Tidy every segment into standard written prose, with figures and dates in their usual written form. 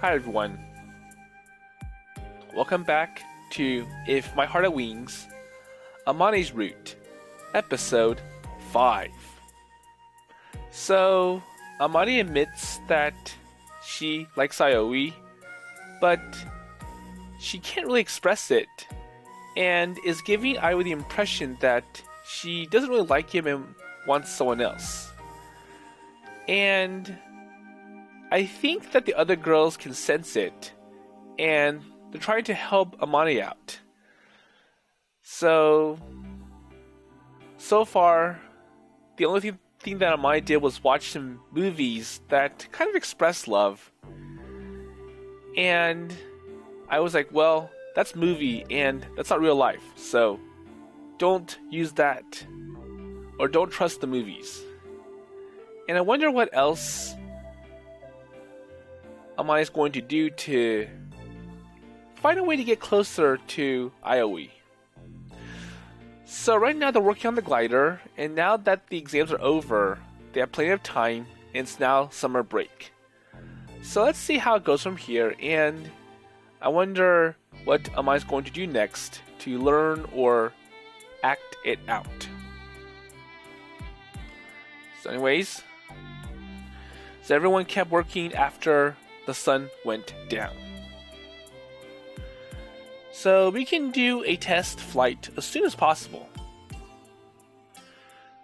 Hi everyone. Welcome back to If My Heart Had Wings, Amane's Route, episode 5. So, Amane admits that she likes Aoi, but she can't really express it, and is giving Aoi the impression that she doesn't really like him and wants someone else. And I think that the other girls can sense it, and they're trying to help Amane out. So far, the only thing that Amane did was watch some movies that kind of express love. And I was like, well, that's movie and that's not real life, so don't use that. Or don't trust the movies. And I wonder what else Amane is going to do to find a way to get closer to Aoi. So right now they're working on the glider, and now that the exams are over, they have plenty of time, and it's now summer break. So let's see how it goes from here, and I wonder what Amane is going to do next to learn or act it out. So anyways, so everyone kept working after the sun went down. So we can do a test flight as soon as possible.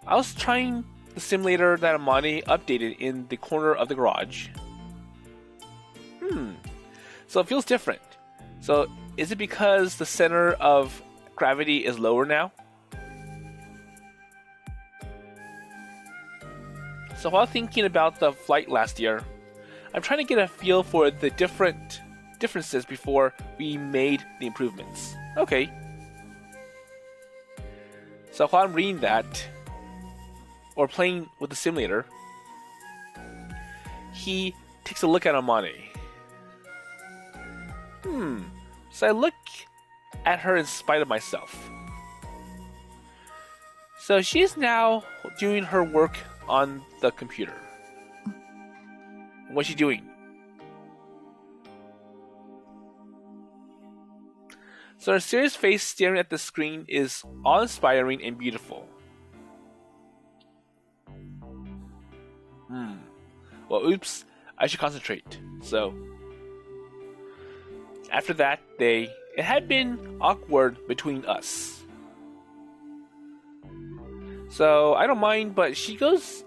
I was trying the simulator that Amane updated in the corner of the garage. So it feels different. So is it because the center of gravity is lower now? So while thinking about the flight last year, I'm trying to get a feel for the differences before we made the improvements. Okay. So while I'm reading that, or playing with the simulator, he takes a look at Amane. So I look at her in spite of myself. So she is now doing her work on the computer. What's she doing? So her serious face staring at the screen is awe-inspiring and beautiful. Well, oops, I should concentrate. So after that, it had been awkward between us. So I don't mind, but she goes...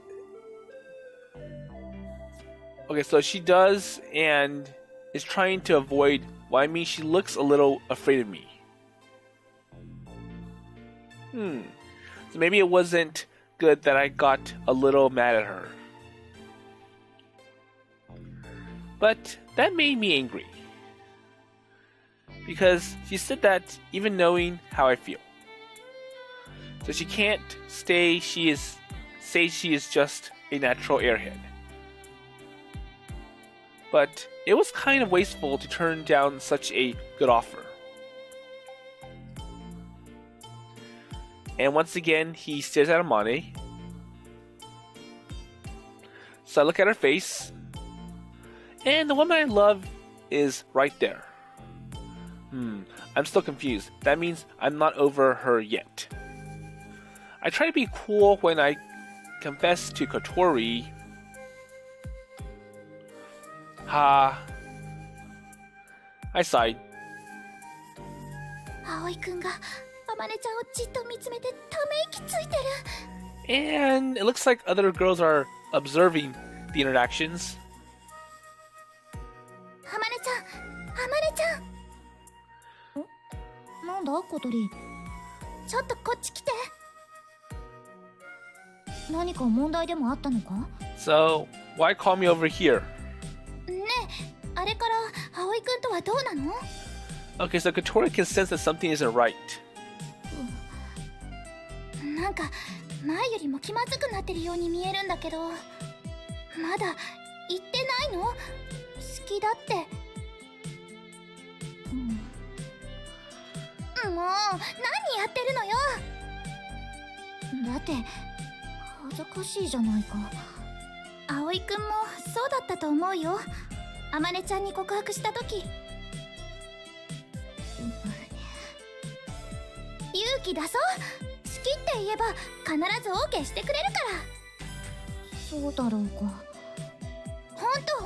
Okay, so she does and is trying to avoid... Well, I mean, she looks a little afraid of me. So maybe it wasn't good that I got a little mad at her. But that made me angry. Because she said that even knowing how I feel. So she can't say she is just a natural airhead. But it was kind of wasteful to turn down such a good offer. And once again, he stares at Amane. So I look at her face. And the woman I love is right there. I'm still confused. That means I'm not over her yet. I try to be cool when I confess to Kotori. I sighed. And it looks like other girls are observing the interactions. So, why call me over here? Okay, so Kotori can sense that something isn't right. あまねちゃんに告白した時、勇気出そう。好きって言えば必ず OK してくれるから。そうだろうか。ほんと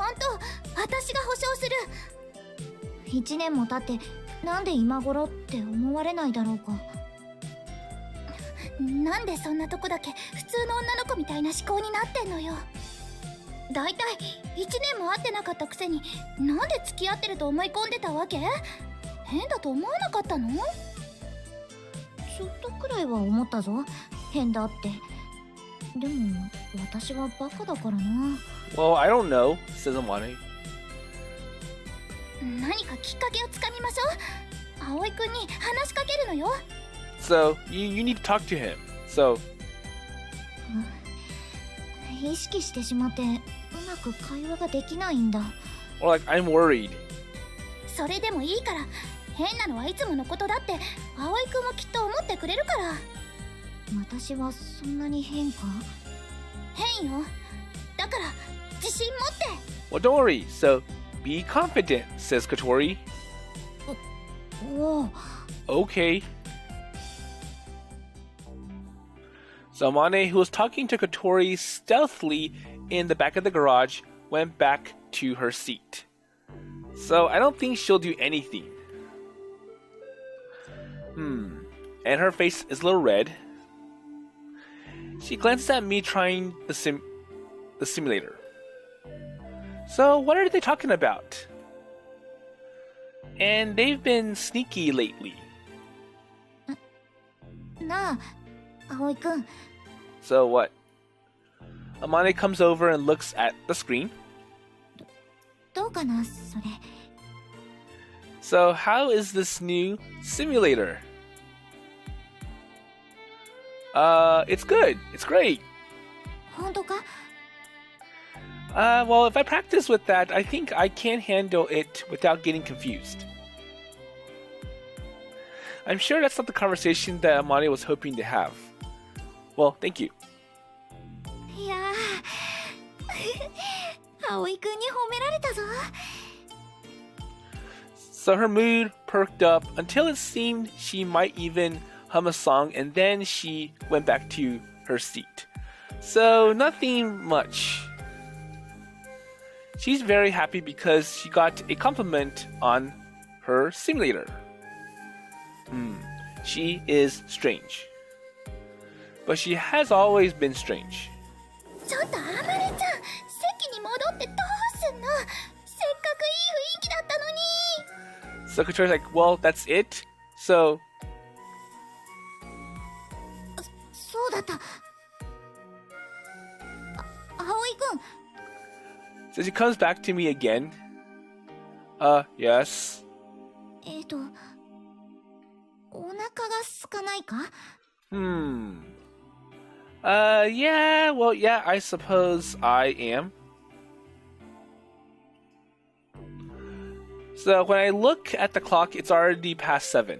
私が保証する。1年も経ってなんで今頃って思われないだろうか。なんでそんなとこだけ普通の女の子みたいな思考になってんのよ。だいたい1年も会ってなかったくせになんで付き合ってると思い込んでたわけ？変だと思わなかったの？ちょっとくらいは思ったぞ、変だって。でも私はバカだからな。 Well, I don't know, says Amane. 何かきっかけをつかみましょう。葵くんに話しかけるのよ。So, you need to talk to him. So, 意識してしまってうまく会話ができないんだ。 or like, I'm worried. それでもいいから。変なのはいつものことだって葵くんもきっと思ってくれるから。私はそんなに変か？変よ。だから自信持って。 Well, don't worry. So, be confident, says Kotori. おお。 Okay. So Amane, who was talking to Kotori stealthily in the back of the garage, went back to her seat. So I don't think she'll do anything. And her face is a little red. She glances at me trying the simulator. So what are they talking about? And they've been sneaky lately. なあ、葵くん。 So what? Amane comes over and looks at the screen. どうかな、それ。 So how is this new simulator? It's good. It's great. 本当か？ Well, if I practice with that, I think I can handle it without getting confused. I'm sure that's not the conversation that Amane was hoping to have. Well, thank you. いやー葵くんに褒められたぞ。 So her mood perked up until it seemed she might even hum a song, and then she went back to her seat. So nothing much. She's very happy because she got a compliment on her simulator. She is strange. But she has always been strange. ちょっとあまねちゃん、席に戻ってどうすんの？せっかくいい雰囲気だったのに。 So Katori's like, well, that's it? So... そうだった。葵くん。 So she comes back to me again. Yes. お腹が空かないか？ Yeah, well, yeah, I suppose I am. So when I look at the clock, it's already past 7.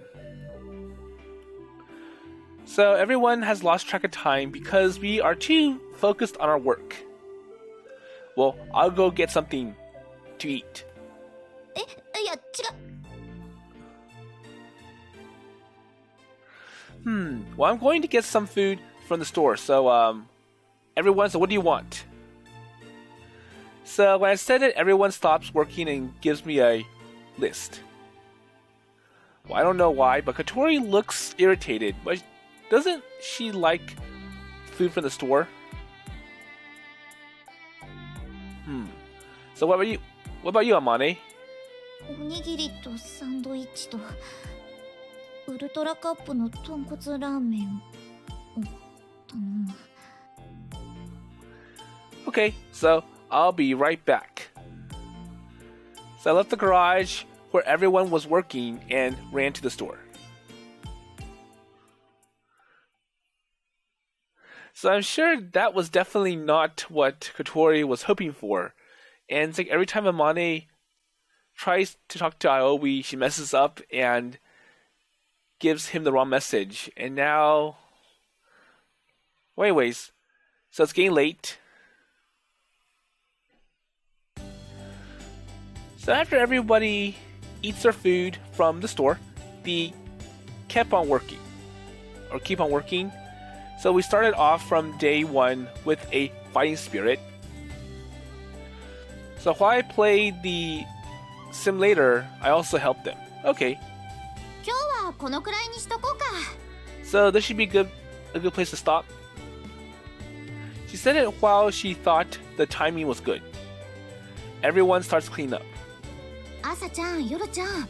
So everyone has lost track of time because we are too focused on our work. Well, I'll go get something to eat. いや、違う。 Well, I'm going to get some food from the store. So, everyone, so what do you want? So when I said it, everyone stops working and gives me a list. Well, I don't know why, but Kotori looks irritated. But doesn't she like food from the store? So what about you? What about you, Amane? おにぎりとサンドイッチとウルトラカップの豚骨ラーメンを頼む。 Okay, so I'll be right back. So I left the garage where everyone was working and ran to the store. So I'm sure that was definitely not what Kotori was hoping for. And it's like every time Amane tries to talk to Aoi, she messes up and gives him the wrong message. And now... Well, anyways, so it's getting late. So after everybody eats their food from the store, they keep on working. So we started off from day 1 with a fighting spirit. So while I played the simulator, I also helped them. Okay. 今日はこのくらいにしとこうか。 So this should be a good place to stop. She said it while she thought the timing was good. Everyone starts cleaning up. 朝ちゃん、夜ちゃん、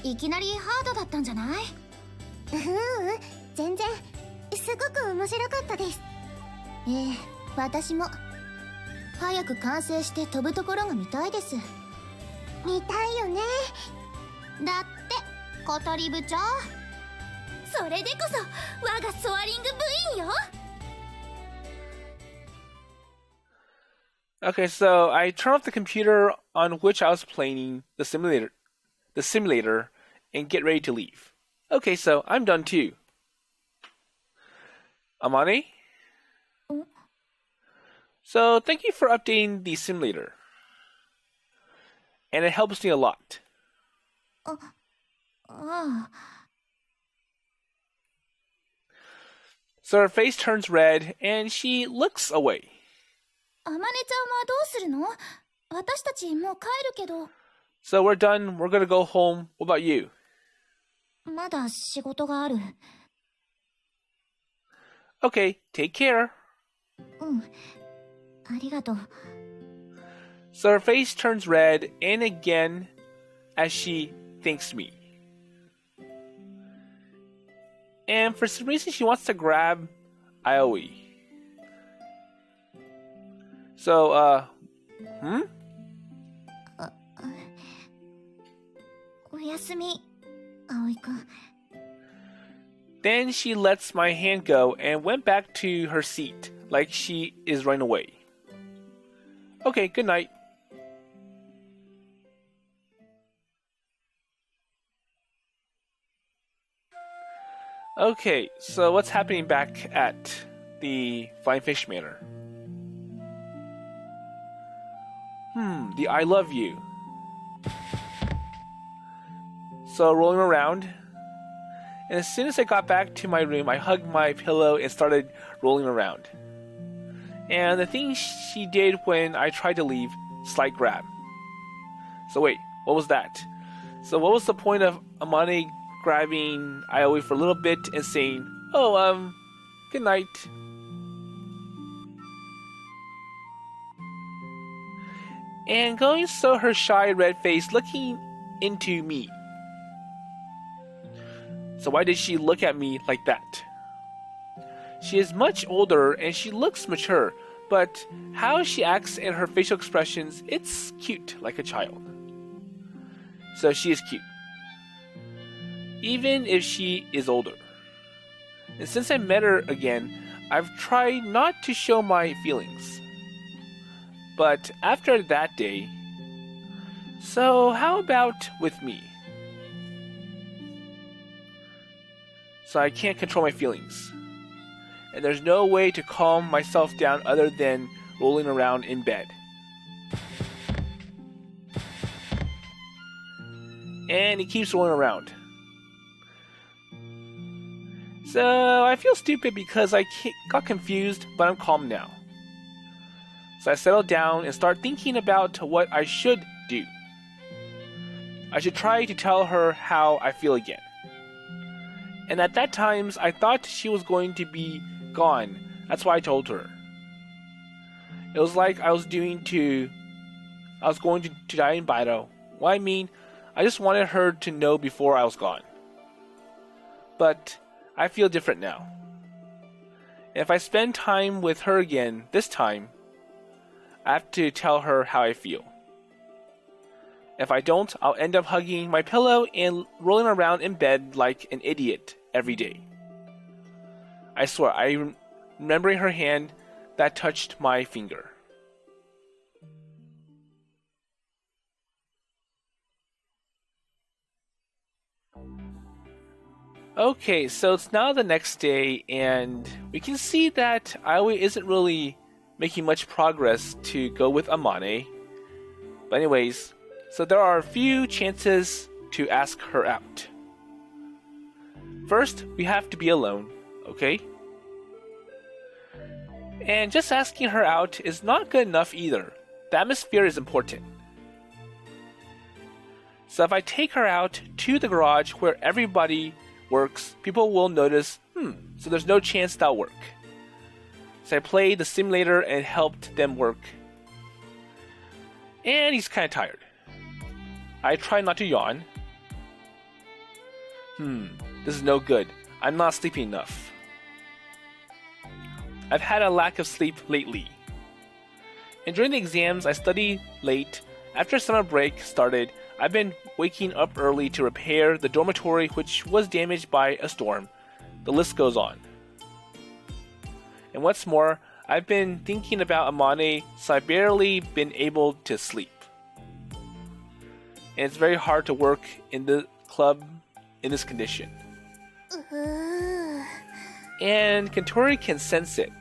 いきなりハードだったんじゃない？全然すごく面白かったです。私も早く完成して飛ぶところが見たいです。見たいよね。だって小鳥部長、それでこそ我がソアリング部員よ。 Okay, so I turn off the computer on which I was playing the simulator, and get ready to leave. Okay, so I'm done too. Amane? So thank you for updating the simulator. And it helps me a lot. So her face turns red and she looks away. あまねちゃんはどうするの？私たちもう帰るけど。 So we're done. We're gonna go home. What about you? まだ仕事がある。Okay, take care. ありがとう。 So her face turns red and again as she thanks me. And for some reason she wants to grab Aoi. So,おやすみ、葵くん。 Then she lets my hand go and went back to her seat like she is running away. Okay, good night. Okay, so what's happening back at the Flying Fish Manor? The I love you. So rolling around, and as soon as I got back to my room, I hugged my pillow and started rolling around. And the thing she did when I tried to leave, slight grab. So wait, what was that? So what was the point of Amane grabbing Aoi for a little bit and saying, "Oh, good night"? And going so her shy red face looking into me. So why did she look at me like that? She is much older and she looks mature, but how she acts and her facial expressions, it's cute like a child. So she is cute. Even if she is older. And since I met her again, I've tried not to show my feelings. But after that day, so how about with me? So I can't control my feelings. And there's no way to calm myself down other than rolling around in bed. And he keeps rolling around. So I feel stupid because I got confused, but I'm calm now. So I settle down and start thinking about what I should do. I should try to tell her how I feel again. And at that times, I thought she was going to be gone. That's why I told her. It was like I was going to die in battle. Well, I mean, I just wanted her to know before I was gone. But I feel different now. And if I spend time with her again, this time, I have to tell her how I feel. If I don't, I'll end up hugging my pillow and rolling around in bed like an idiot every day. I swear, I'm remembering her hand that touched my finger. Okay, so it's now the next day, and we can see that Aoi isn't really making much progress to go with Amane. But anyways, So there are a few chances to ask her out. First, we have to be alone, okay? And just asking her out is not good enough either. The atmosphere is important. So if I take her out to the garage where everybody works, people will notice, so there's no chance that'll work. So I played the simulator and helped them work. And he's kind of tired. I try not to yawn. This is no good. I'm not sleeping enough. I've had a lack of sleep lately. And during the exams, I study late. After summer break started, I've been waking up early to repair the dormitory which was damaged by a storm. The list goes on. And what's more, I've been thinking about Amane, so I've barely been able to sleep. And it's very hard to work in the club in this condition. And Kotori can sense it.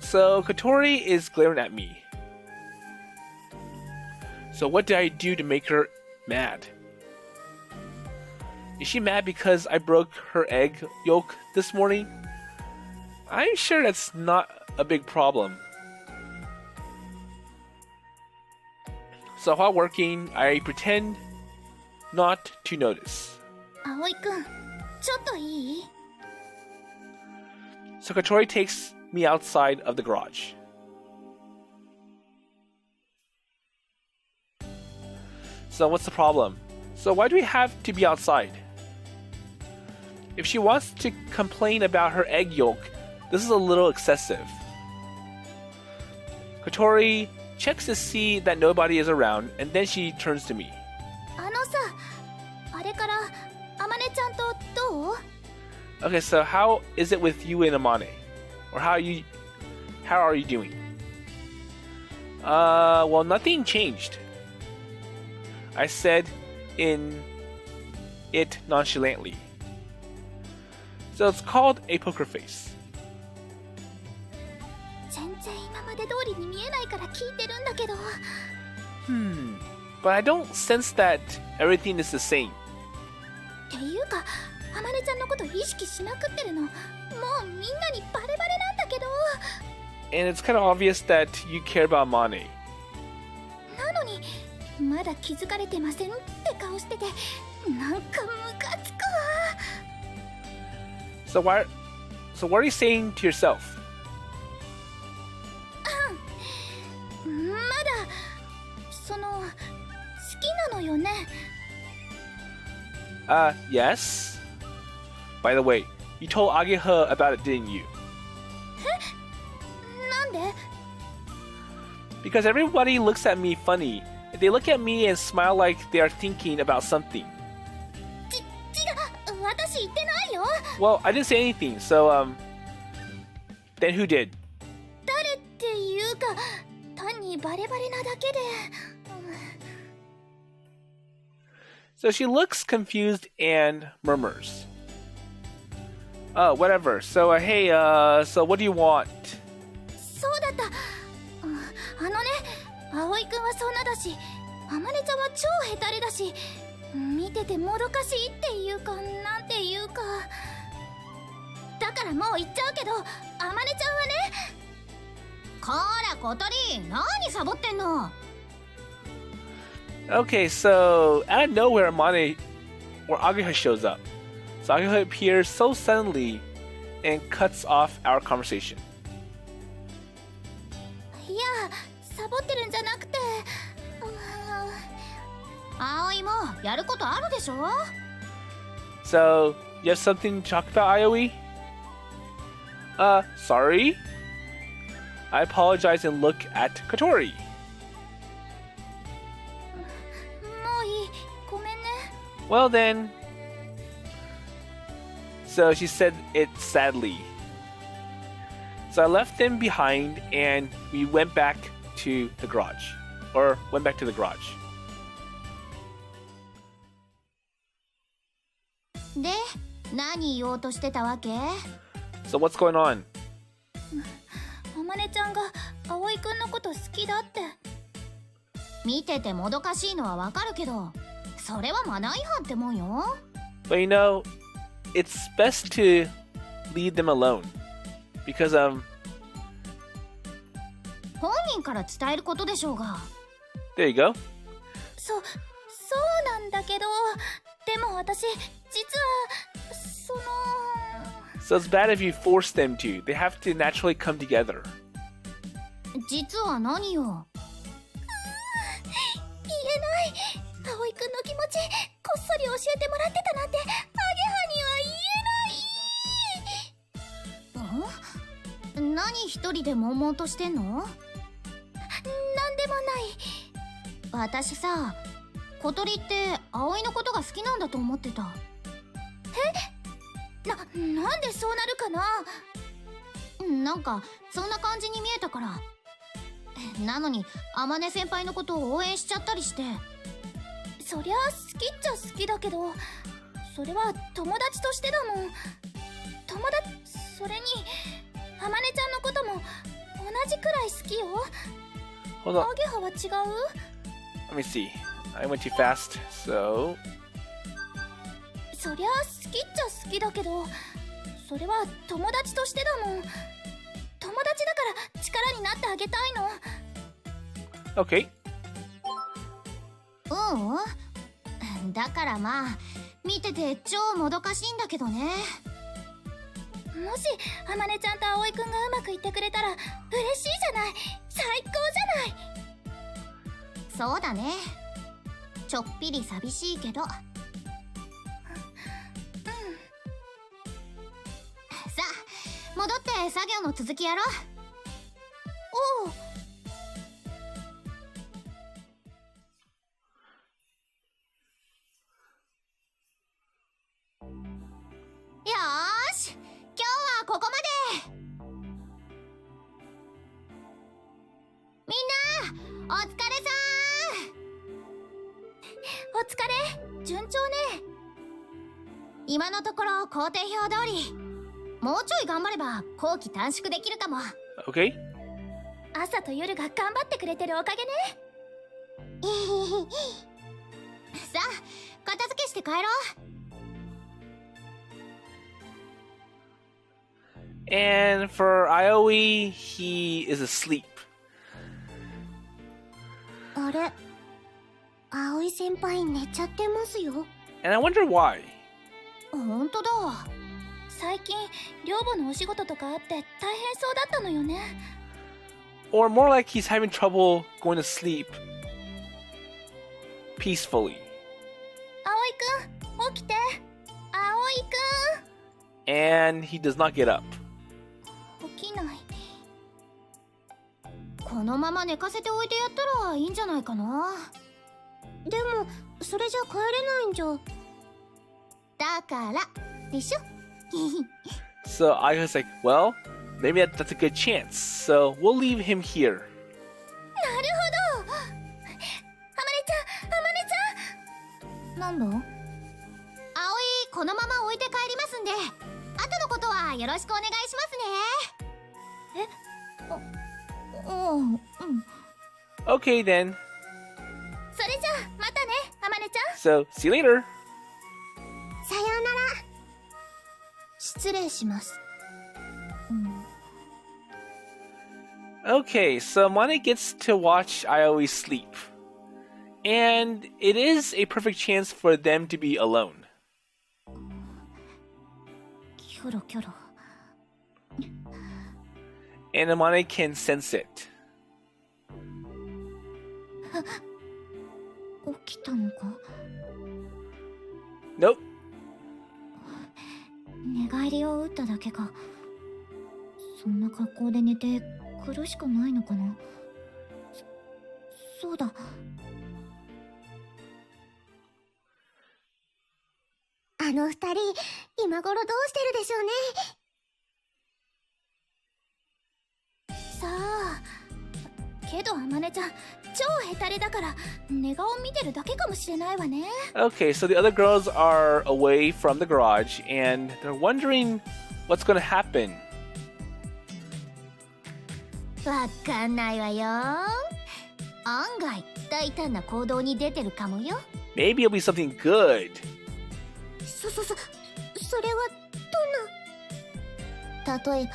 So Kotori is glaring at me. So what did I do to make her mad? Is she mad because I broke her egg yolk this morning? I'm sure that's not a big problem. So while working, I pretend not to notice. Aoi-kun, ちょっといい? So Kotori takes me outside of the garage. So what's the problem? So why do we have to be outside? If she wants to complain about her egg yolk, this is a little excessive. Kotori checks to see that nobody is around, and then she turns to me. あのさ、あれからAmaneちゃんとどう? Okay, so how is it with you and Amane? Or how are you doing? Well, nothing changed. I said in it nonchalantly. So it's called a poker face. 全然今まで通りに見えないから聞いてるんだけど。But I don't sense that everything is the same. っていうか、Amaneちゃんのこと意識しまくってるの。もうみんなにバレバレなんだけど。And it's kind of obvious that you care about Amane. なのに、まだ気づかれてませんって顔してて、なんかムカつくわ。So what are you saying to yourself? まだその好きなのよね。Yes. By the way, you told Ageha about it, didn't you? なんで? Because everybody looks at me funny. They look at me and smile like they are thinking about something. 違う、私言ってないよ。Well, I didn't say anything, so then who did? 誰っていうか、単にバレバレなだけで。So she looks confused and murmurs. Whatever. So, hey, so what do you want? そうだった。あのね、葵くんはそんなだし、Amaneちゃんは超ヘタレだし、見ててもどかしいっていうか、なんていうか。だからもう言っちゃうけど、Amaneちゃんはね。こら、小鳥、何サボってんの? Okay, so out of nowhere, Amane or Ageha shows up. So Ageha appears so suddenly and cuts off our conversation. いや、サボってるんじゃなくて、葵もやることあるでしょ? So, you have something to talk about, Aoi? Sorry? I apologize and look at Kotori. もういい、ごめんね。Well then. So she said it sadly. So I left them behind and we went back to the garage. Or went back to the garage. で、何言おうとしてたわけ? So what's going on? Amaneちゃんが葵くんのこと好きだって。見ててもどかしいのはわかるけど、それはマナー違反ってもんよ。But you know, it's best to leave them alone because 本人から伝えることでしょうが。 there you go. そうなんだけど、でも私実はSo it's bad if you force them to. They have to naturally come together. 実は何よ。言えない。葵くんの気持ちこっそり教えてもらってたなんてアゲハには言えない。何一人で悶々としてんの？なんでもない。私さ、小鳥って葵のことが好きなんだと思ってた。なんでそうなるかな。なんかそんな感じに見えたから。なのに天音先輩のことを応援しちゃったりして。そりゃ好きっちゃ好きだけど、それは友達としてだもん。それに天音ちゃんのことも同じくらい好きよ。 Hold on. アゲハは違う？ Let me see. I went too fast. So そりゃ好きっちゃ好きだけど、それは友達としてだもん。友達だから力になってあげたいの。 okay. だからまあ見てて超もどかしいんだけどね。もし天音ちゃんと葵くんがうまくいってくれたら嬉しいじゃない。最高じゃない。そうだね。ちょっぴり寂しいけど。さあ戻って作業の続きやろう。おう。よーし、今日はここまで。みんなお疲れさーん。お疲れ。順調ね。今のところ工程表通り。もうちょい頑張れば工期短縮できるかも。 Okay. 朝と夜が頑張ってくれてるおかげね。さあ片付けして帰ろう。And for Aoi, he is asleep. あれ、葵先輩寝ちゃってますよ。 And I wonder why. ほんとだ。最近寮母のお仕事とかあって大変そうだったのよね。 Or more like he's having trouble going to sleep peacefully. 葵くん起きて。葵くん。 And he does not get up. 起きない。このまま寝かせておいてやったらいいんじゃないかな。でもそれじゃ帰れないんじゃ。だからでしょ。So I was like, well, maybe that's a good chance. So we'll leave him here. なるほど。あまねちゃん。なんだ。葵このまま置いて帰りますんで、後のことはよろしくお願いしますね。Okay then. それじゃあまたね、あまねちゃん。 So see you later. さようなら。失礼します。Okay, so Amane gets to watch Aoi sleep. And it is a perfect chance for them to be alone. キョロキョロ。 And Amane can sense it. 起きたのか。 Nope. 寝返りを打っただけか。そんな格好で寝て苦しくないのかな。そうだ。あの二人今頃どうしてるでしょうね。さあ、けどあまねちゃん超ヘタレだから寝顔見てるだけかもしれないわね。 Okay, so the other girls are away from the garage and they're wondering what's going to happen. わかんないわよ。案外大胆な行動に出てるかもよ。 Maybe it'll be something good. それはどんな。例えば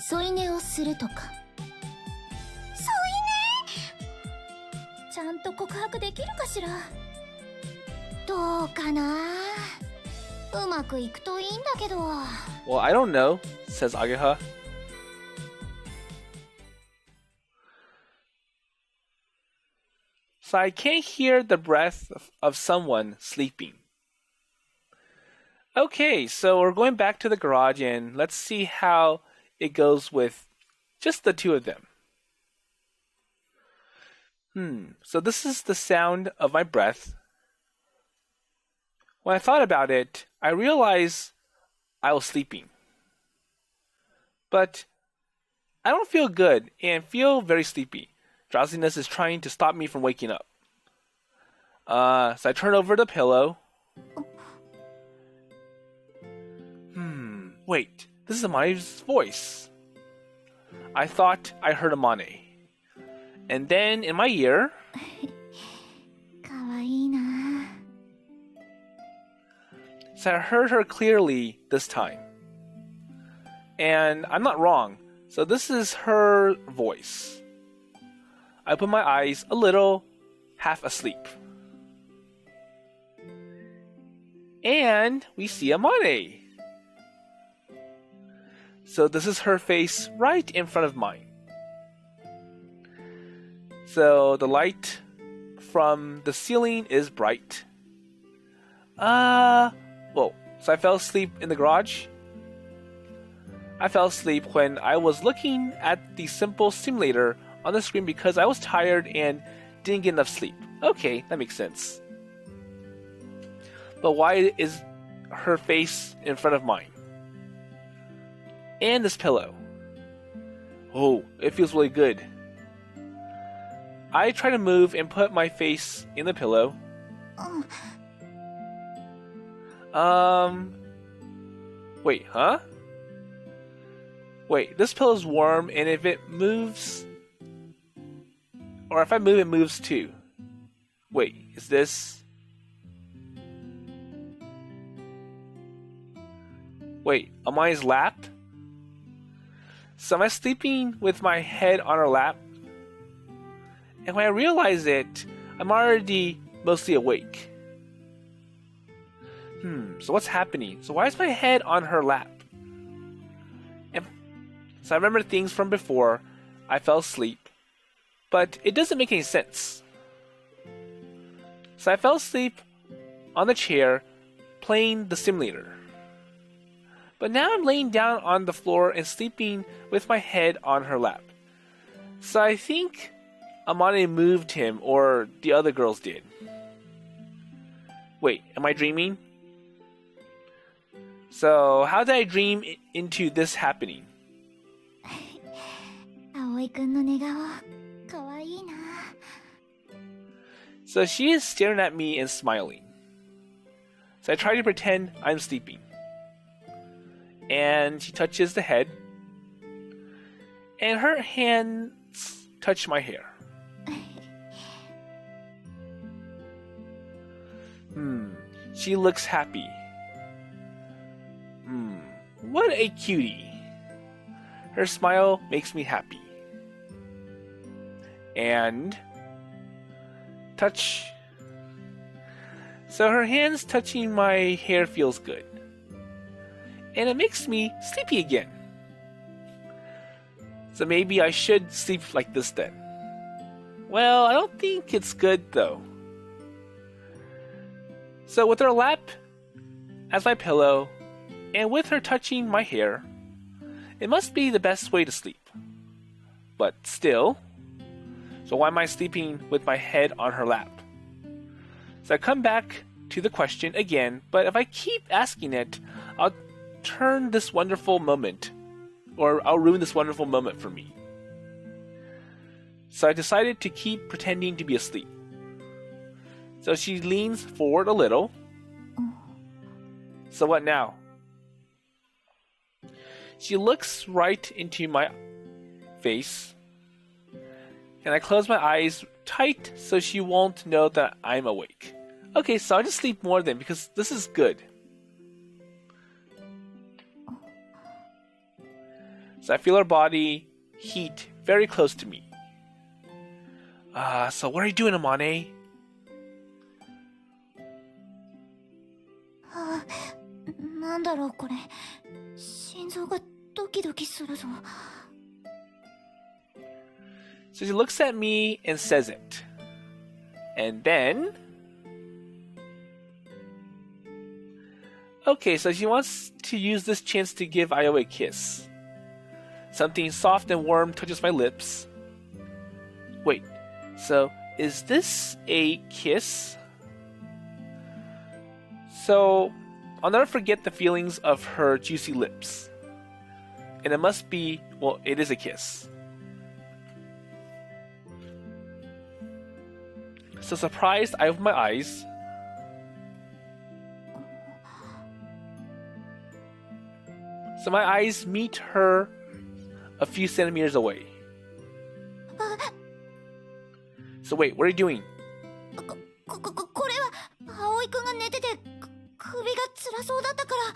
添い寝をするとか。添い寝。ちゃんと告白できるかしら。どうかな。うまくいくといいんだけど。 Well, I don't know, says Ageha. So I can't hear the breath of someone sleeping. Okay, so we're going back to the garage and let's see how it goes with just the two of them. So this is the sound of my breath. When I thought about it, I realized I was sleeping. But I don't feel good and feel very sleepy. Drowsiness is trying to stop me from waking up. So I turn over the pillow. Wait, this is Amane's voice. I thought I heard Amane. And then in my ear, かわいいな。 so I heard her clearly this time. And I'm not wrong. So this is her voice. I open my eyes a little, half asleep. And we see Amane. So this is her face right in front of mine. So the light from the ceiling is bright. Whoa. So I fell asleep in the garage. I fell asleep when I was looking at the simple simulator on the screen because I was tired and didn't get enough sleep. Okay, that makes sense. But why is her face in front of mine? And this pillow. Oh, it feels really good. I try to move and put my face in the pillow. Wait, huh? Wait, this pillow is warm, and if it moves... Or if I move, it moves too. Wait, is this... Wait, Amane's lap? So am I sleeping with my head on her lap? And when I realize it, I'm already mostly awake. So what's happening? So why is my head on her lap? So I remember things from before. I fell asleep. But it doesn't make any sense. So I fell asleep on the chair playing the simulator. But now I'm laying down on the floor and sleeping with my head on her lap. So I think Amane moved him, or the other girls did. Wait, am I dreaming? So how did I dream into this happening? 葵くんの寝顔、かわいいな。 So she is staring at me and smiling. So I try to pretend I'm sleeping. And she touches the head. And her hands touch my hair. She looks happy. What a cutie. Her smile makes me happy. And touch. So her hands touching my hair feels good. And it makes me sleepy again. So maybe I should sleep like this then. Well, I don't think it's good though. So with her lap as my pillow, and with her touching my hair, it must be the best way to sleep. But still, so why am I sleeping with my head on her lap? So I come back to the question again, but if I keep asking it, I'll turn this wonderful moment, or I'll ruin this wonderful moment for me. So I decided to keep pretending to be asleep. So she leans forward a little. So what now? She looks right into my face. And I close my eyes tight so she won't know that I'm awake. Okay, so I'll just sleep more then because this is good. So I feel her body heat very close to me. So what are you doing, Amane? なんだろうこれ。心臓がドキドキするぞ。So she looks at me and says it. And then... Okay, so she wants to use this chance to give Aoi a kiss. Something soft and warm touches my lips. Wait, so is this a kiss? So, I'll never forget the feelings of her juicy lips. And it must be, well, it is a kiss. So surprised, I open my eyes. So my eyes meet her a few centimeters away. So wait, what are you doing? これは葵くんが寝てて首が辛そうだったから。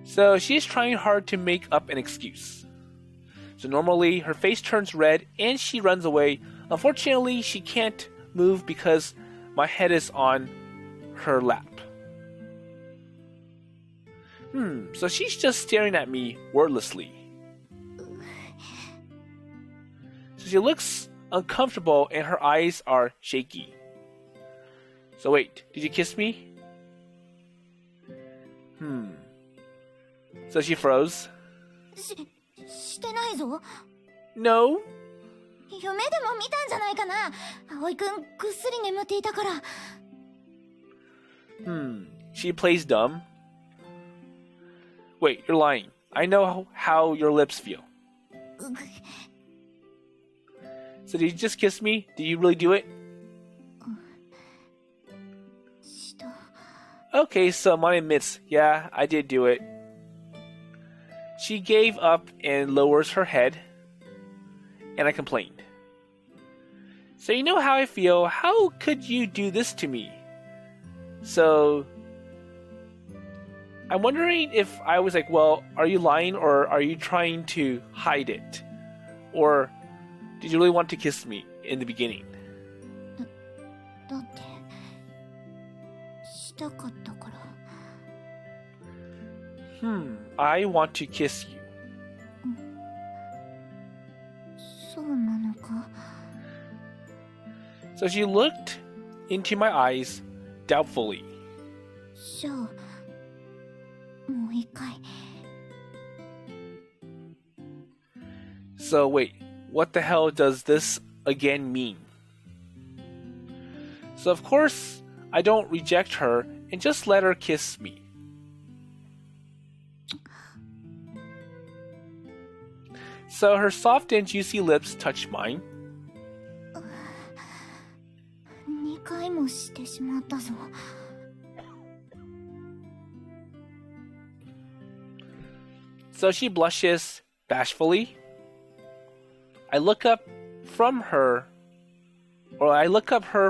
So she's trying hard to make up an excuse. So normally her face turns red and she runs away. Unfortunately, she can't move because my head is on her lap. So she's just staring at me wordlessly. So she looks uncomfortable and her eyes are shaky. So wait, did you kiss me? So she froze. してないぞ。 No. 夢でも見たんじゃないかな。葵くんぐっすり眠っていたから。She plays dumb. Wait, you're lying. I know how your lips feel. So did you just kiss me? Did you really do it? した。 Okay, so Amane admits, yeah, I did do it. She gave up and lowers her head, and I complained. So you know how I feel. How could you do this to me? So I'm wondering if I was like, well, are you lying or are you trying to hide it? Or did you really want to kiss me in the beginning? だってしたかったから。 I want to kiss you. そうなのか。 So she looked into my eyes doubtfully. じゃあもう一回。 So wait, what the hell does this again mean? So of course, I don't reject her and just let her kiss me. So her soft and juicy lips touch mine. 2回もしてしまったぞ。 So she blushes bashfully. I look up from her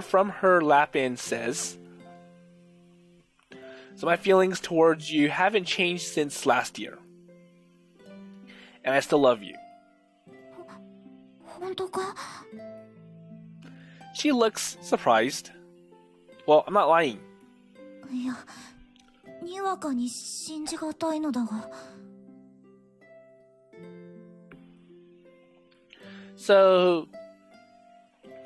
from her lap and says, so my feelings towards you haven't changed since last year. And I still love you. 本当か？ She looks surprised. Well, I'm not lying. いや、にわかに信じがたいのだが。 So,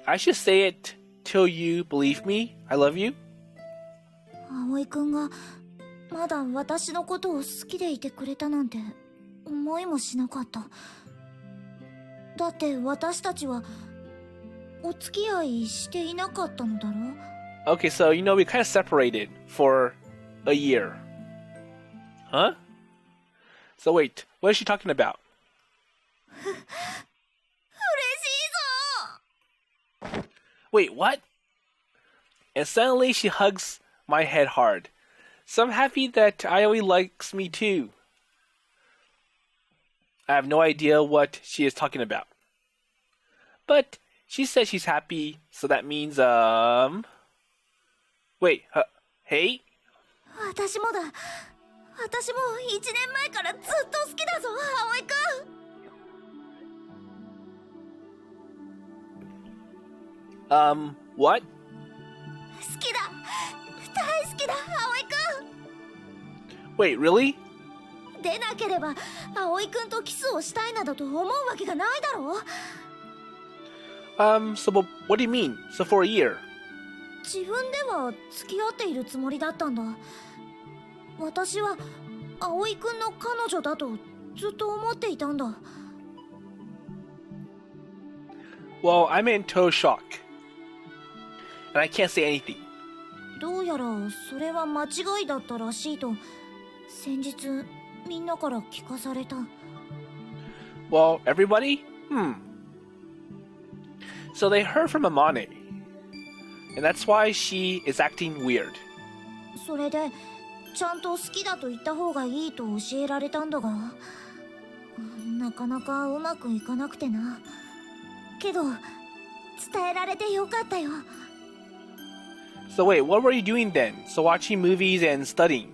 I should say it till you believe me. I love you. 葵くんがまだ私のことを好きでいてくれたなんて思いもしなかった。だって私たちはお付き合いしていなかったのだろう。 Okay, so you know we kind of separated for a year. Huh? So wait, what is she talking about? 嬉しいぞ！ Wait, what? And suddenly she hugs my head hard. So I'm happy that Aoi likes me too. I have no idea what she is talking about. But she says she's happy, so that means, Wait, hey? 私もだ。私も1年前からずっと好きだぞ、葵くん。What? 好きだ。大好きだ、葵くん。 Wait, really? でなければ葵くんとキスをしたいなどと思うわけがないだろう。So what do you mean? So for a year? 自分では付き合っているつもりだったんだ。私は葵くんの彼女だとずっと思っていたんだ。Well, I'm in total shock. And I can't say anything. どうやらそれは間違いだったらしいと先日みんなから聞かされた。Well, everybody? So they heard from Amane. And that's why she is acting weird. それでちゃんと好きだと言った方がいいと教えられたんだが、なかなかうまくいかなくてな。けど伝えられてよかったよ。So wait, what were you doing then? So watching movies and studying?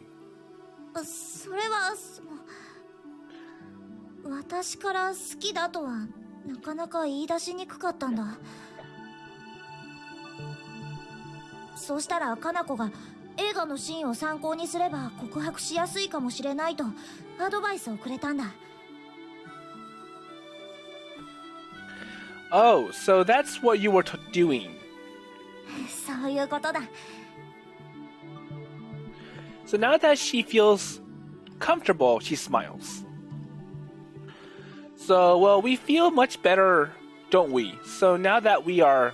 それは私から好きだとはなかなか言い出しにくかったんだ。そうしたらかな子が映画のシーンを参考にすれば告白しやすいかもしれないとアドバイスをくれたんだ。Oh, so that's what you were doing. そういうことだ。So now that she feels comfortable, she smiles. So, well, we feel much better, don't we? So now that we are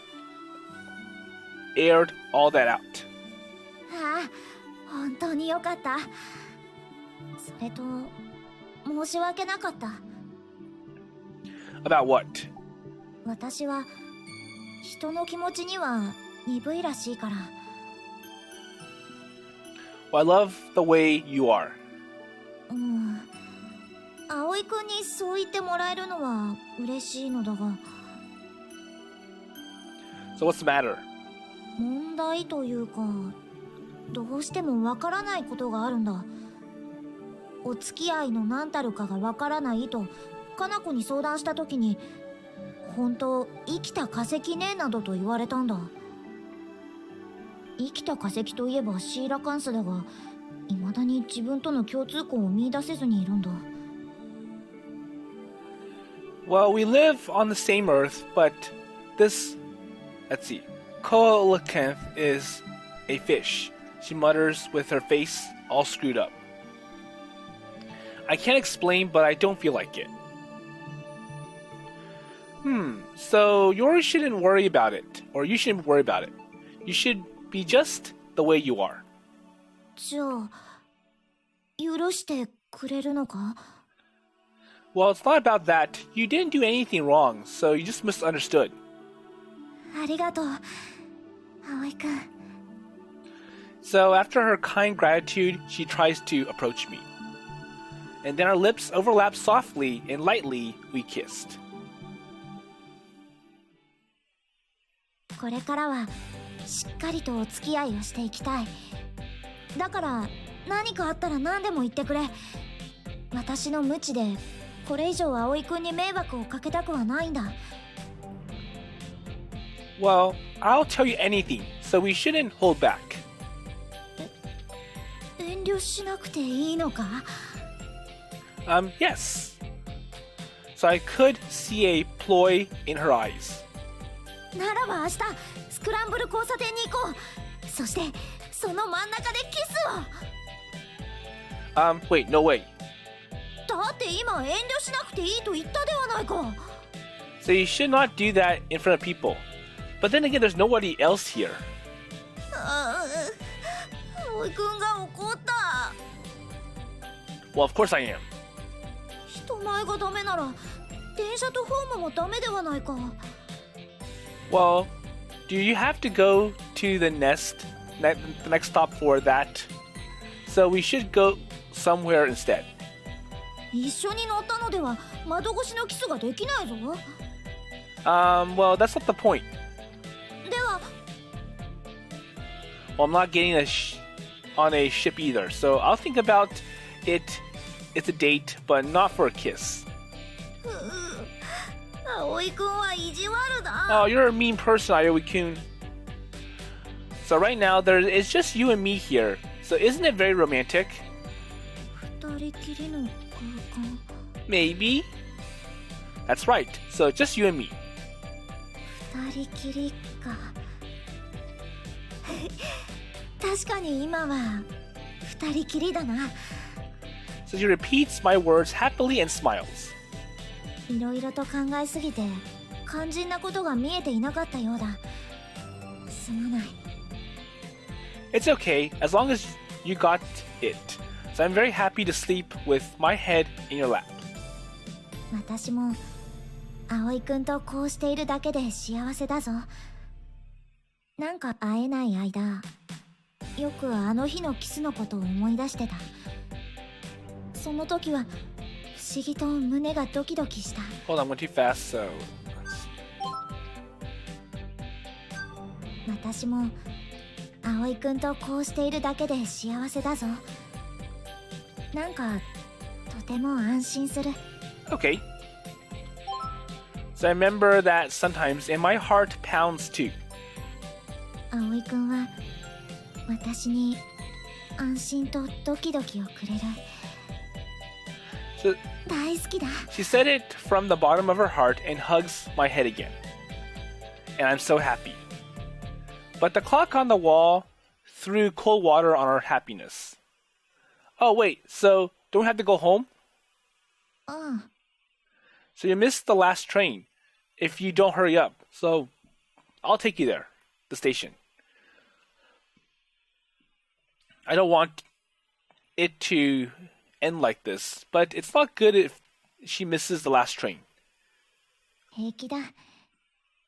aired all that out. ああ、本当によかった。それと申し訳なかった。About what? 私は人の気持ちには鈍いらしいから。Well, I love the way you are. 葵くんにそう言ってもらえるのは嬉しいのだが。So what's the matter? 問題というか、どうしてもわからないことがあるんだ。お付き合いの何たるかがわからないとかな子に相談した時に、本当生きた化石ねなどと言われたんだ。生きた化石といえばシーラカンスだが、未だに自分との共通項を見出せずにいるんだ。Well, we live on the same Earth, but this... Let's see. Coelacanth is a fish. She mutters with her face all screwed up. I can't explain, but I don't feel like it. So you shouldn't worry about it. Or you shouldn't worry about it. You should be just the way you are. じゃあ、許してくれるのか? Well, it's not about that. You didn't do anything wrong, so you just misunderstood. ありがとう、葵くん。So after her kind gratitude, she tries to approach me. And then our lips overlapped softly and lightly we kissed. これからはしっかりとお付き合いをしていきたい。だから何かあったら何でも言ってくれ。私の無知でこれ以上葵くんに迷惑をかけたくはないんだ。Well, I'll tell you anything, so we shouldn't hold back. 遠慮しなくていいのか? Yes. So I could see a ploy in her eyes. ならば明日スクランブル交差点に行こう。そしてその真ん中でキスを。Wait, no way. だって今遠慮しなくていいと言ったではないか。 So you should not do that in front of people. But then again, there's nobody else here. 葵くんが怒った。 Well, of course I am. 人前がダメなら電車とホームもダメではないか。 Well, do you have to go to the next stop for that? So we should go somewhere instead. 一緒に乗ったのでは窓越しのキスができないぞ。Well, that's not the point. では Well, I'm not getting on a ship either, so I'll think about it. It's a date, but not for a kiss. 葵くんは意地悪だ。 Oh, you're a mean person, Aoi-kun. So right now, it's just you and me here. So isn't it very romantic? 二人きりの空間。 Maybe. That's right. So just you and me. 二人きりか。確かに今は二人きりだな。 So she repeats my words happily and smiles. いろいろと考えすぎて肝心なことが見えていなかったようだ。すまない。 It's okay, as long as you got it. So I'm very happy to sleep with my head in your lap. 私も葵くんとこうしているだけで幸せだぞ。なんか会えない間、よくあの日のキスのことを思い出してた。その時は不思議と胸がドキドキした。 Hold on, went too fast, so... 私も葵くんとこうしているだけで幸せだぞ。なんかとても安心する。 Okay. So I remember that sometimes, and my heart pounds too. 葵くんは私に安心とドキドキをくれる。 So 大好きだ。 she said it from the bottom of her heart and hugs my head again. And I'm so happy. But the clock on the wall threw cold water on our happiness. Oh wait, so don't we have to go home? うん。 So you missed the last train if you don't hurry up. So I'll take you there, the station. I don't want it to end like this, but it's not good if she misses the last train. 平気だ。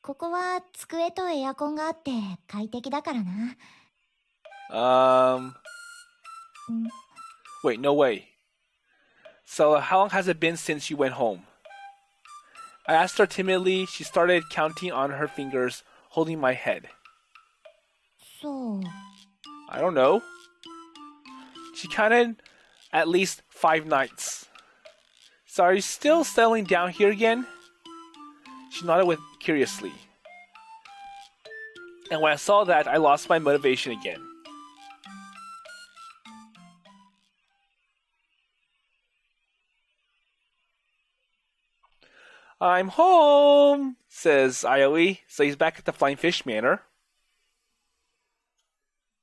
ここは机とエアコンがあって快適だからな。Wait, no way. So how long has it been since you went home? I asked her timidly. She started counting on her fingers, holding my head. そう。 I don't know. She counted at least 5 nights. So are you still settling down here again? She nodded curiously. And when I saw that, I lost my motivation again. I'm home, says Aoi. So he's back at the Flying Fish Manor.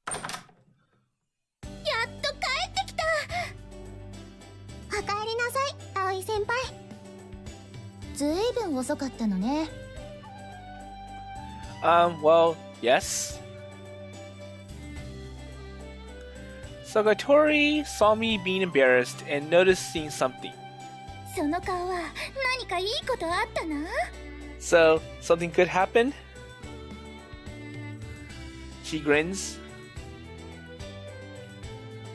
やっと帰ってきた。おかえりなさい、葵先輩。ずいぶん遅かったのね。Well, yes. So Kotori saw me being embarrassed and noticed seeing something. その顔は何かいいことあったな。 So, something good happened? She grins.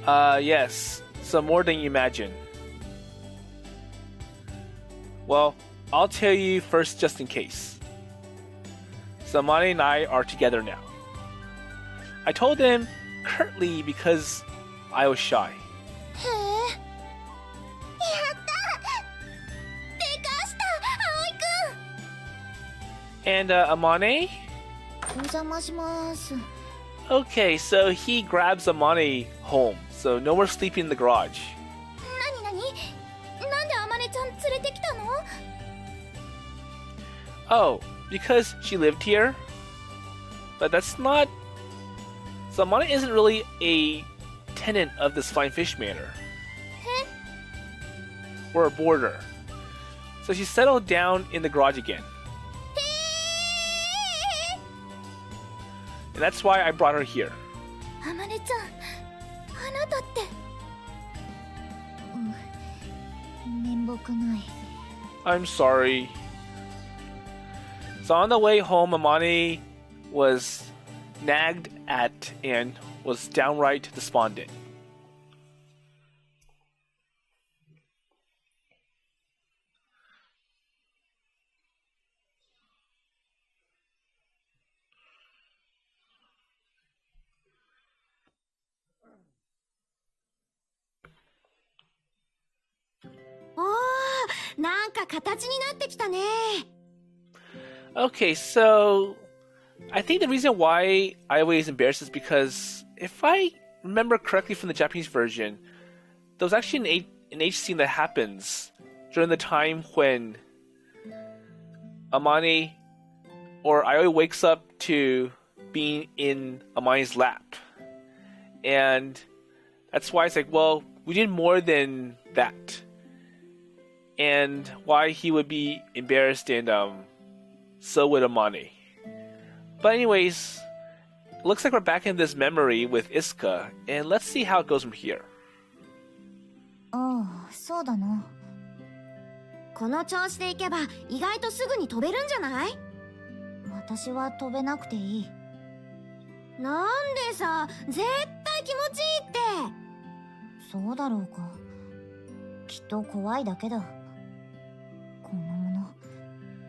Yes. So more than you imagine. Well, I'll tell you first just in case. So Amane and I are together now. I told him curtly because I was shy. へえ。やったでかした葵くん。 And Amane? お邪魔します。 Okay, so he grabs Amane home. So no more sleeping in the garage. なになんであまねちゃん連れてきたの？ Oh, because she lived here? But that's not... So Amane isn't really a tenant of this Flying Fish Manor. We're a boarder. So she settled down in the garage again. And that's why I brought her here. あまねちゃん、あなたって。面目ない。 I'm sorry. So on the way home, Amane was nagged at and was downright despondent. なんか形になってきたね。 Okay, so I think the reason why Aoi is embarrassed is because if I remember correctly from the Japanese version, there was actually an age scene that happens during the time when Amane or Aoi wakes up to being in Amane's lap. And that's why it's like, well, we did more than that. And why he would be embarrassed, and so would Amane. But anyways, looks like we're back in this memory with Isuka, and let's see how it goes from here. ああ、そうだな。この調子でいけば意外とすぐに飛べるんじゃない？私は飛べなくていい。なんでさ、絶対気持ちいいって。そうだろうか。きっと怖いだけだ。こんなもの、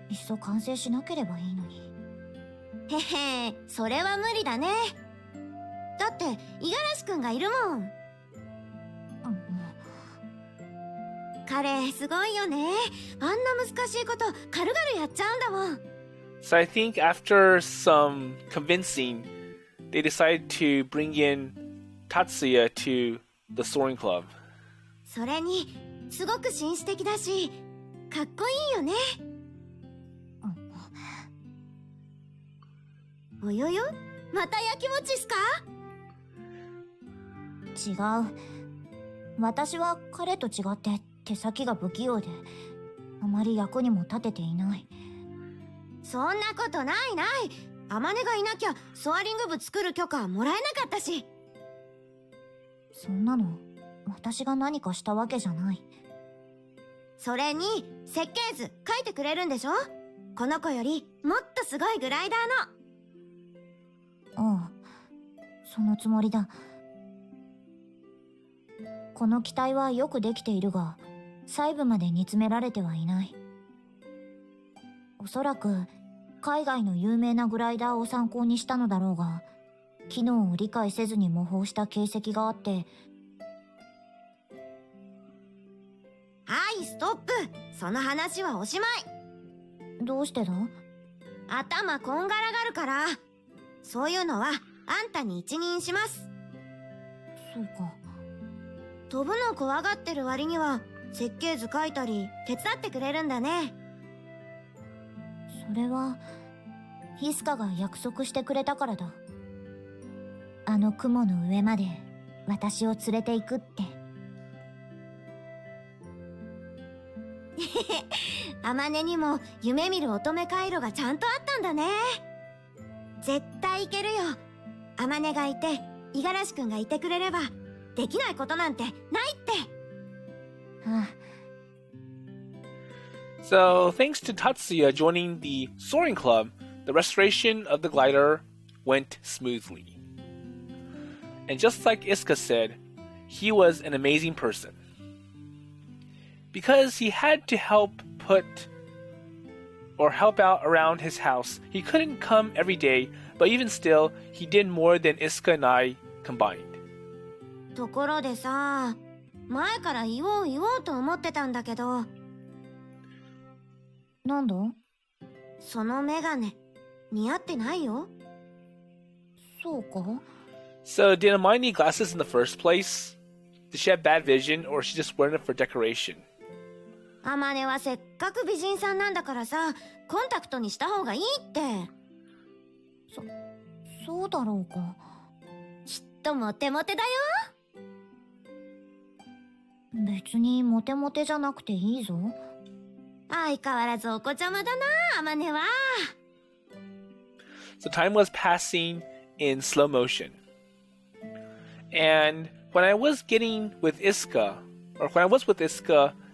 いっそ完成しなければいいのに。へへ、それは無理だね。だって五十嵐くんがいるもん。彼すごいよね。あんな難しいこと軽々やっちゃうんだもん。So I think after some convincing, they decided to bring in Tatsuya to the soaring club. それにすごく紳士的だし、かっこいいよね。およよ、またやきもちっすか？違う。私は彼と違って手先が不器用で、あまり役にも立てていない。そんなことないない。天音がいなきゃソアリング部作る許可もらえなかったし。そんなの私が何かしたわけじゃない。それに設計図書いてくれるんでしょ？この子よりもっとすごいグライダーの。ああ、そのつもりだ。この機体はよくできているが、細部まで煮詰められてはいない。おそらく海外の有名なグライダーを参考にしたのだろうが、機能を理解せずに模倣した形跡があって。はい、ストップ。その話はおしまい。どうしてだ？頭こんがらがるから。そういうのはあんたに一任します。そうか。飛ぶの怖がってる割には設計図書いたり手伝ってくれるんだね。それはヒスカが約束してくれたからだ。あの雲の上まで私を連れて行くって。天音にも夢見る乙女回路がちゃんとあったんだね。絶対行けるよ。天音がいて五十嵐くんがいてくれればできないことなんてないって。So thanks to Tatsuya joining the soaring club, the restoration of the glider went smoothly. And just like Isuka said, he was an amazing person. Because he had to help out around his house, he couldn't come every day, but even still, he did more than Isuka and I combined. ところでさ、前から言おうと思ってたんだけど。なんだ？そのメガネ、似合ってないよ。そうか？ So did Amane need glasses in the first place? Did she have bad vision, or she just wearing it for decoration? アマネはせっかく美人さんなんだからさ、コンタクトにした方がいいって。そうだろうか。きっとモテモテだよ。別にモテモテじゃなくていいぞ。相変わらずお子ちゃまだな、アマネは。So time was passing in slow motion. And when I was with Isuka,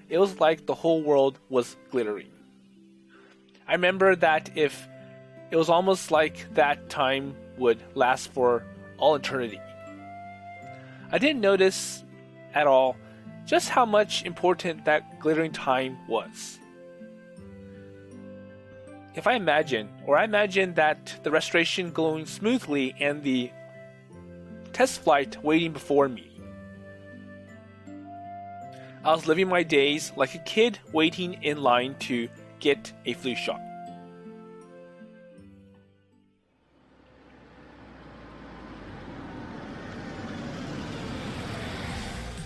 it was like the whole world was glittering. I remember that if it was almost like that time would last for all eternity. I didn't notice at all just how much important that glittering time was. I imagine that the restoration going smoothly and the test flight waiting before me. I was living my days like a kid waiting in line to get a flu shot.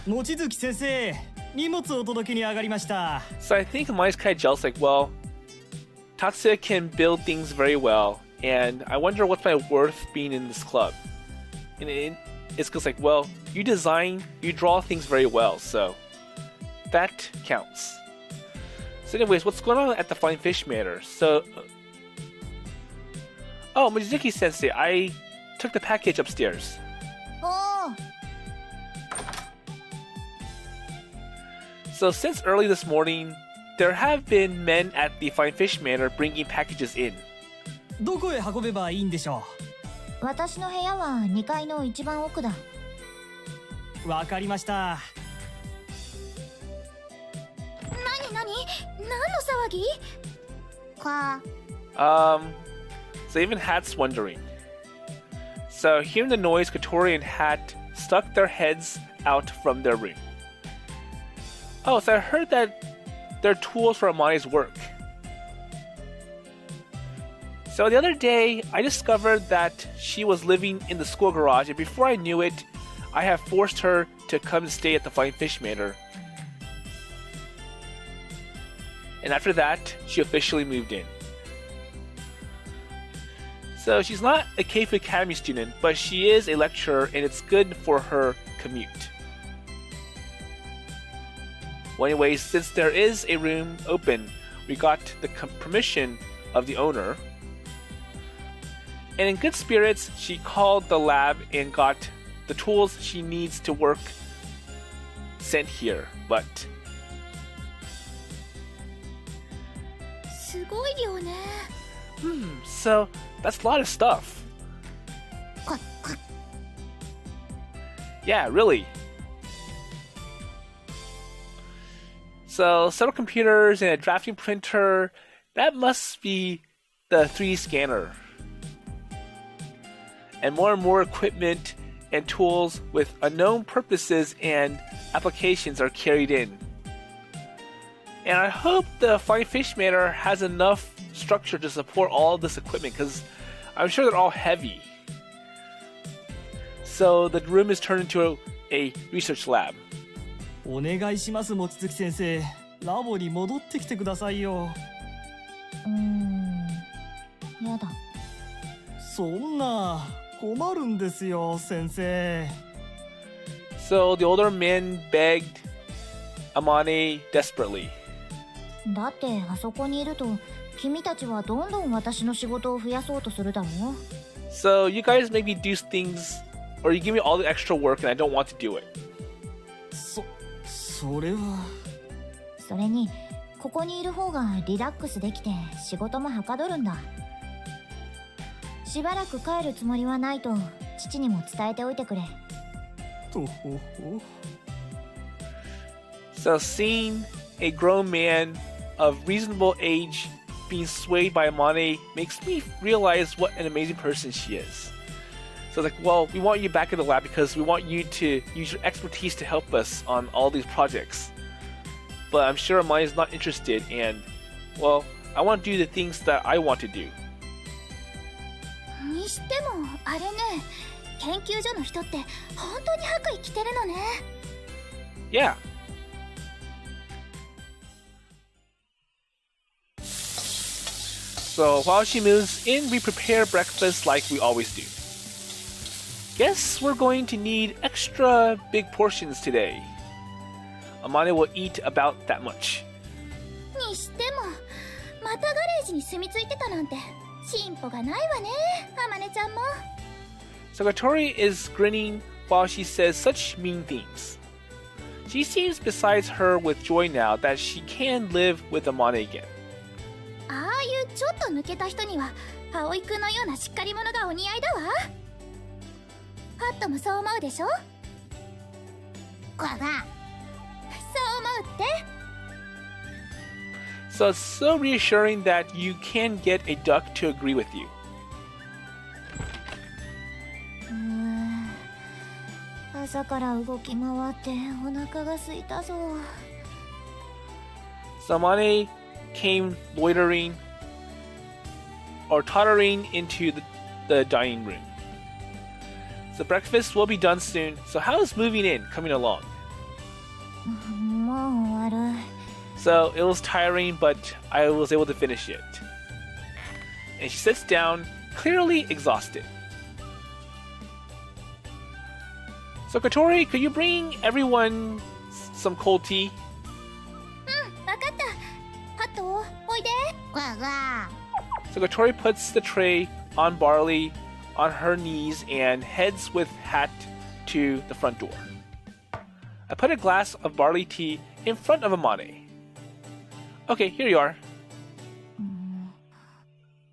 望月先生、荷物を届けに上がりました。 So I think Amane's kind of jealous, like, well, Tatsuya can build things very well, and I wonder what's my worth being in this club. And it's just like, well, you design, you draw things very well, so that counts. So anyways, what's going on at the Flying Fish Manor? So, oh, Mizuki-sensei, I took the package upstairs. おお、 So since early this morning, there have been men at the Flying Fish Manor bringing packages in. どこへ運べばいいんでしょ私の部屋は2階の一番奥だ。う。わかりました。何何騒ぎ？か、 So even Hat's wondering. So hearing the noise, Kotori and Hat stuck their heads out from their room. Oh, so I heard that they're tools for Amane's work. So the other day, I discovered that she was living in the school garage, and before I knew it, I have forced her to come stay at the Flying Fish Manor. And after that, she officially moved in. So she's not a K-Fu Academy student, but she is a lecturer, and it's good for her commute. Well, anyways, since there is a room open, we got the permission of the owner. And in good spirits, she called the lab and got the tools she needs to work sent here. But すごい量ね。so that's a lot of stuff. か、か、 Yeah, really. So several computers and a drafting printer. That must be the 3D scanner. And more equipment and tools with unknown purposes and applications are carried in. And I hope the Flying Fish Manor has enough structure to support all of this equipment, because I'm sure they're all heavy. So the room is turned into a research lab. お願いします、望月先生。ラボに戻ってきてくださいよ。やだ。そんな、困るんですよ、先生。So the older man begged Amane desperately. だってあそこにいると君たちはどんどん私の仕事を増やそうとするだろう。 So you guys make me do things, or you give me all the extra work and I don't want to do it. それは。それにここにいる方がリラックスできて仕事もはかどるんだ。しばらく帰るつもりはないと父にも伝えておいてくれ。とほほ。 So seeing a grown man of reasonable age being swayed by Amane makes me realize what an amazing person she is. So it's like, well, we want you back in the lab because we want you to use your expertise to help us on all these projects. But I'm sure Amane is not interested, and, well, I want to do the things that I want to do. にしてもあれね、研究所の人って本当に白衣着てるのね。Yeah. So while she moves in, we prepare breakfast like we always do. Guess we're going to need extra big portions today. Amane will eat about that much. にしてもまたガレージに住み着いてたなんて進歩がないわね、あまねちゃんも。 So Kotori is grinning while she says such mean things. She seems besides her with joy now that she can live with Amane again. ああいうちょっと抜けた人には葵くんのようなしっかり者がお似合いだわ。ハットもそう思うでしょ。こらが。そう思うって。 So it's so reassuring that you can get a duck to agree with you. 朝から動き回ってお腹が空いたぞ。So Amane came loitering or tottering into the dining room. So breakfast will be done soon. So how is moving in coming along? もう終わる。 So it was tiring, but I was able to finish it. And she sits down, clearly exhausted. So Kotori, could you bring everyone some cold tea? わかった。ハト、おいで。わわ。 So Kotori puts the tray on Barley on her knees and heads with Hat to the front door. I put a glass of barley tea in front of Amane. Okay, here you are.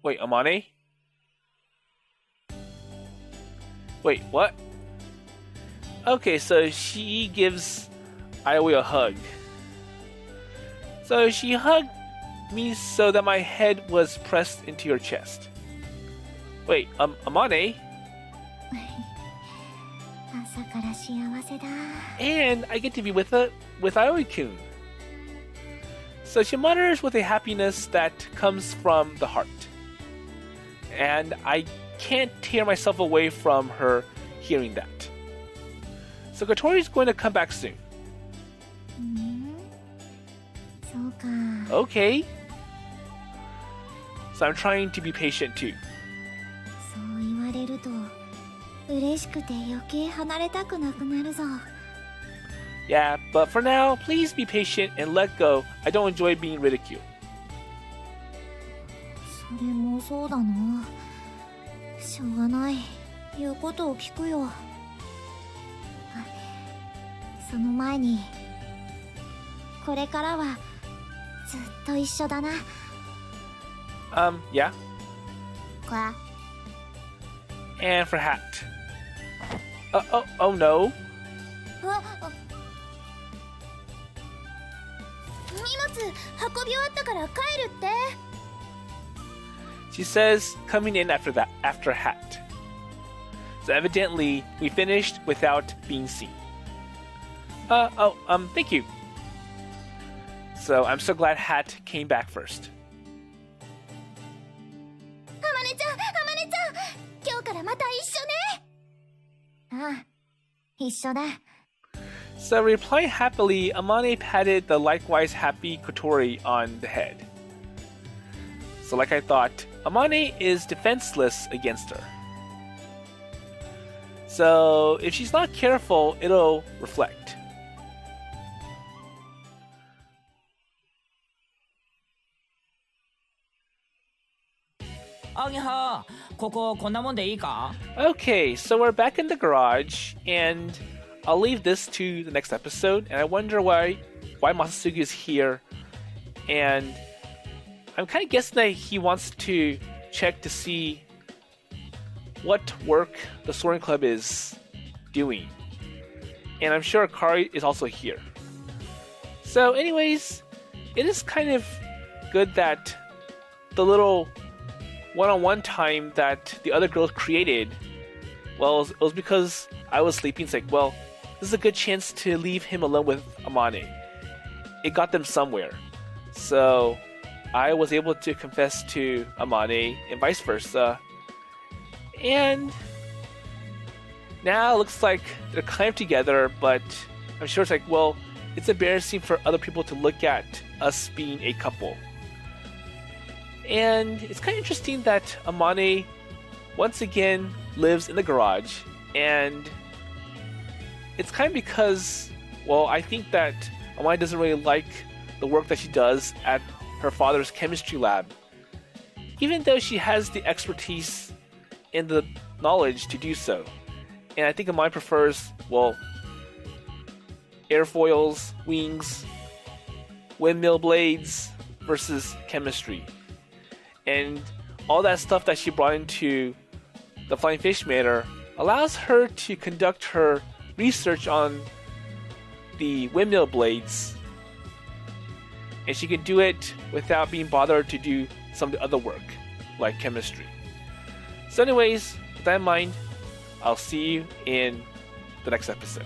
Wait, Amane? Wait, what? Okay, so she gives Aoi a hug. So she hugged me so that my head was pressed into your chest. Wait, Amane? 朝から幸せだ。 And I get to be with Aoi-kun. So she mutters with a happiness that comes from the heart. And I can't tear myself away from her hearing that. So Kotori's going to come back soon. そうか。 Okay. So I'm trying to be patient too. そう言われると嬉しくて余計離れたくなくなるぞ。 Yeah, but for now, please be patient and let go. I don't enjoy being ridiculed. それもそうだな。しょうがない。言うことを聞くよ。その前に、これからはずっと一緒だな。Yeah. こ And for Hat. Oh no. 荷物運び終わったから帰るって。 She says, coming in after Hat. So evidently, we finished without being seen. Thank you. So I'm so glad Hat came back first. アマネちゃん、今日からまた一緒ね。ああ、一緒だ。 So replying happily, Amane patted the likewise happy Kotori on the head. So like I thought, Amane is defenseless against her. So if she's not careful, it'll reflect. Ageha, こここんなもんでいいか? Okay, so we're back in the garage, and I'll leave this to the next episode, and I wonder why Masasugi is here, and I'm kind of guessing that he wants to check to see what work the Soaring Club is doing. And I'm sure Akari is also here. So anyways, it is kind of good that the little one-on-one time that the other girls created, well, it was because I was sleeping. It's like, well, this is a good chance to leave him alone with Amane. It got them somewhere. So I was able to confess to Amane and vice versa. And now it looks like they're kind of together, but I'm sure it's like, well, it's embarrassing for other people to look at us being a couple. And it's kind of interesting that Amane once again lives in the garage, and it's kind of because, well, I think that Amane doesn't really like the work that she does at her father's chemistry lab, even though she has the expertise and the knowledge to do so. And I think Amane prefers, well, airfoils, wings, windmill blades versus chemistry. And all that stuff that she brought into the Flying Fish Manor allows her to conduct her research on the windmill blades, and she can do it without being bothered to do some of the other work, like chemistry. So anyways, with that in mind, I'll see you in the next episode.